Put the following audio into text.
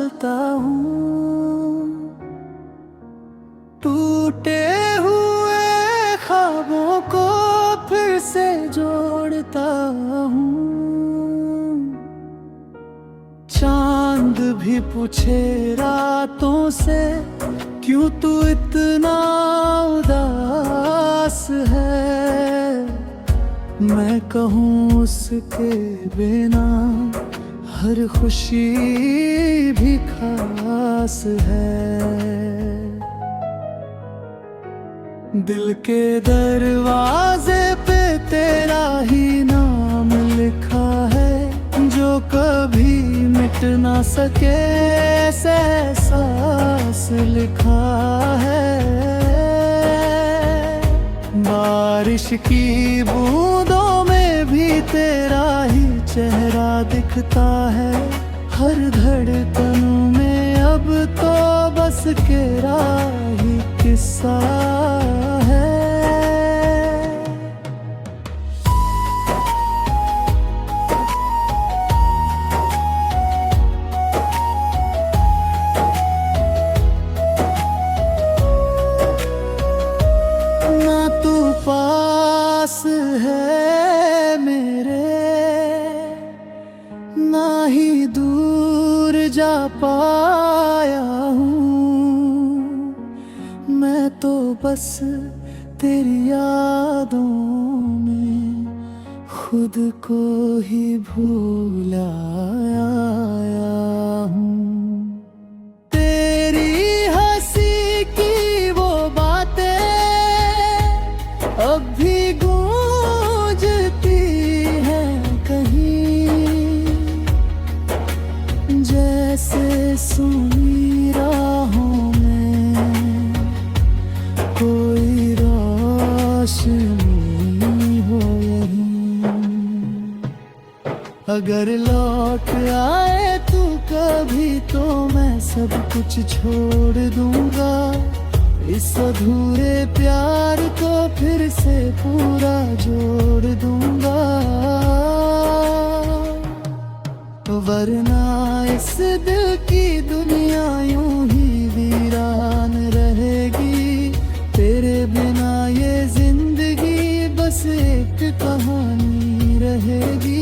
चलता हूँ, टूटे हुए ख्वाबों को फिर से जोड़ता हूँ। चांद भी पूछे रातों से, क्यों तू इतना उदास है। मैं कहूँ उसके बिना हर खुशी भी खास है। दिल के दरवाजे पे तेरा ही नाम लिखा है, जो कभी मिट ना सके ऐसा एहसास लिखा है। बारिश की बूंदों में भी तेरा ही चेहरा दिखता है। हर धड़कन में अब तो बस तेरा ही किस्सा है। ना तू पास है मेरे, ना ही दूर जा पाया हूँ। मैं तो बस तेरी यादों में खुद को ही भूल आया हूँ। तेरी हंसी की वो बातें अब भी गूंजती हैं कहीं, जैसे सुनी राहों में कोई रोशनी हो यहीं। अगर लौट आए तू कभी तो मैं सब कुछ छोड़ दूंगा। इस अधूरे प्यार को फिर से पूरा जोड़ दूंगा। वरना इस दिल की दुनिया यूं ही वीरान रहेगी। तेरे बिना ये जिंदगी बस एक कहानी रहेगी।